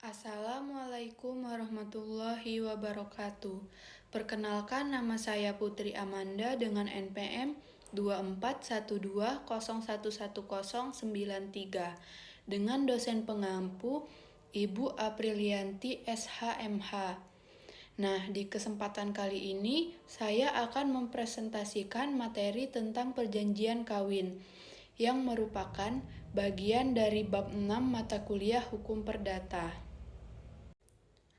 Assalamualaikum warahmatullahi wabarakatuh. Perkenalkan, nama saya Putri Amanda dengan NPM 2412011093 dengan dosen pengampu Ibu Aprilianti SHMH. Nah, di kesempatan kali ini saya akan mempresentasikan materi tentang perjanjian kawin yang merupakan bagian dari bab 6 mata kuliah Hukum Perdata.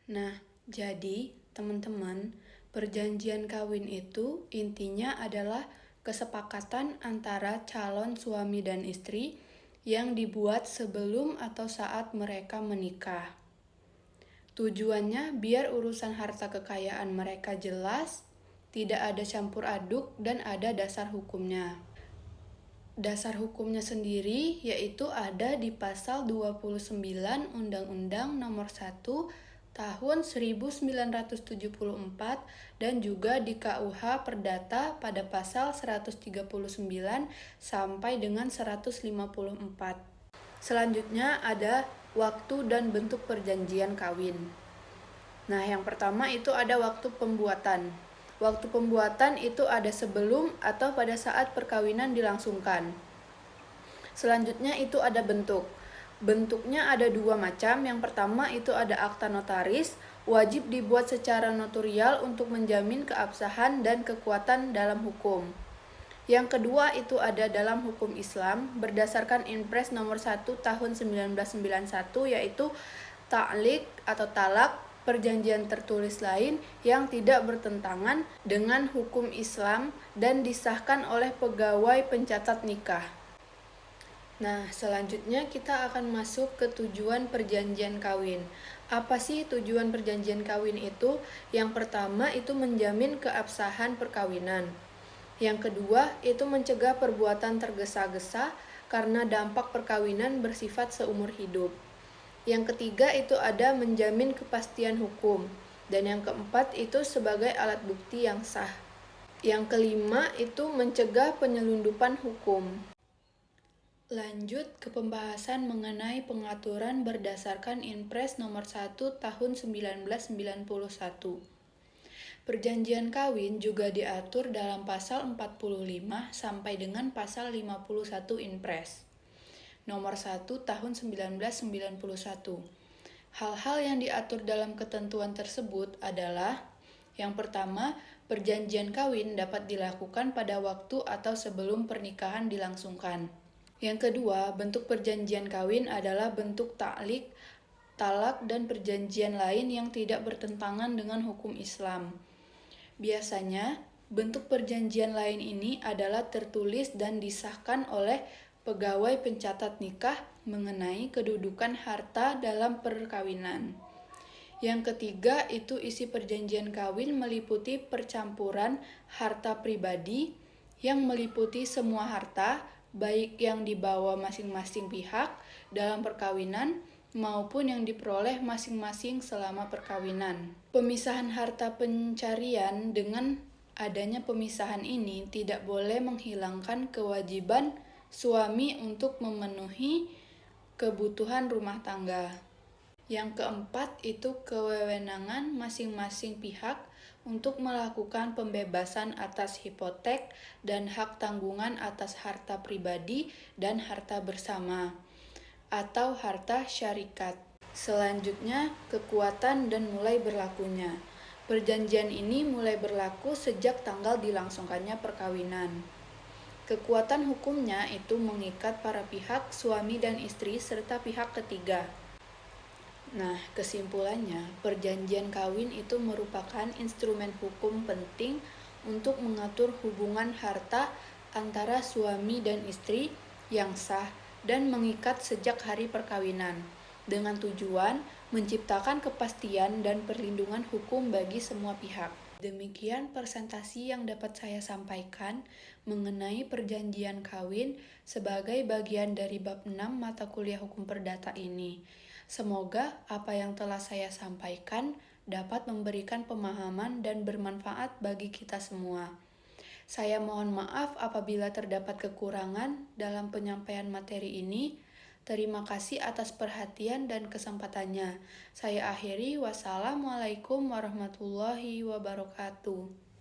Nah, jadi teman-teman, perjanjian kawin itu intinya adalah kesepakatan antara calon suami dan istri yang dibuat sebelum atau saat mereka menikah. Tujuannya biar urusan harta kekayaan mereka jelas, tidak ada campur aduk, dan ada dasar hukumnya. Dasar hukumnya sendiri yaitu ada di pasal 29 Undang-Undang Nomor 1 Tahun 1974 dan juga di KUH Perdata pada pasal 139 sampai dengan 154. Selanjutnya ada waktu dan bentuk perjanjian kawin. Nah, yang pertama itu ada waktu pembuatan. Waktu pembuatan itu ada sebelum atau pada saat perkawinan dilangsungkan. Selanjutnya itu ada bentuk. Bentuknya ada dua macam. Yang pertama itu ada akta notaris, wajib dibuat secara notarial untuk menjamin keabsahan dan kekuatan dalam hukum. Yang kedua itu ada dalam hukum Islam berdasarkan Inpres nomor 1 tahun 1991 yaitu ta'liq atau talak, perjanjian tertulis lain yang tidak bertentangan dengan hukum Islam dan disahkan oleh pegawai pencatat nikah. Nah, selanjutnya kita akan masuk ke tujuan perjanjian kawin. Apa sih tujuan perjanjian kawin itu? Yang pertama itu menjamin keabsahan perkawinan. Yang kedua itu mencegah perbuatan tergesa-gesa karena dampak perkawinan bersifat seumur hidup. Yang ketiga itu ada menjamin kepastian hukum. Dan yang keempat itu sebagai alat bukti yang sah. Yang kelima itu mencegah penyelundupan hukum. Lanjut ke pembahasan mengenai pengaturan berdasarkan Inpres nomor 1 tahun 1991. Perjanjian kawin juga diatur dalam pasal 45 sampai dengan pasal 51 Inpres nomor 1 tahun 1991. Hal-hal yang diatur dalam ketentuan tersebut adalah: yang pertama, perjanjian kawin dapat dilakukan pada waktu atau sebelum pernikahan dilangsungkan. Yang kedua, bentuk perjanjian kawin adalah bentuk ta'liq, talak, dan perjanjian lain yang tidak bertentangan dengan hukum Islam. Biasanya, bentuk perjanjian lain ini adalah tertulis dan disahkan oleh pegawai pencatat nikah mengenai kedudukan harta dalam perkawinan. Yang ketiga, itu isi perjanjian kawin meliputi percampuran harta pribadi yang meliputi semua harta, baik yang dibawa masing-masing pihak dalam perkawinan maupun yang diperoleh masing-masing selama perkawinan. Pemisahan harta pencarian. Dengan adanya pemisahan ini tidak boleh menghilangkan kewajiban suami untuk memenuhi kebutuhan rumah tangga. Yang keempat itu kewenangan masing-masing pihak untuk melakukan pembebasan atas hipotek dan hak tanggungan atas harta pribadi dan harta bersama atau harta syarikat. Selanjutnya, kekuatan dan mulai berlakunya. Perjanjian ini mulai berlaku sejak tanggal dilangsungkannya perkawinan. Kekuatan hukumnya itu mengikat para pihak suami dan istri serta pihak ketiga. Nah, kesimpulannya, perjanjian kawin itu merupakan instrumen hukum penting untuk mengatur hubungan harta antara suami dan istri yang sah dan mengikat sejak hari perkawinan, dengan tujuan menciptakan kepastian dan perlindungan hukum bagi semua pihak. Demikian presentasi yang dapat saya sampaikan mengenai perjanjian kawin sebagai bagian dari bab 6 mata kuliah Hukum Perdata ini. Semoga apa yang telah saya sampaikan dapat memberikan pemahaman dan bermanfaat bagi kita semua. Saya mohon maaf apabila terdapat kekurangan dalam penyampaian materi ini. Terima kasih atas perhatian dan kesempatannya. Saya akhiri, wassalamualaikum warahmatullahi wabarakatuh.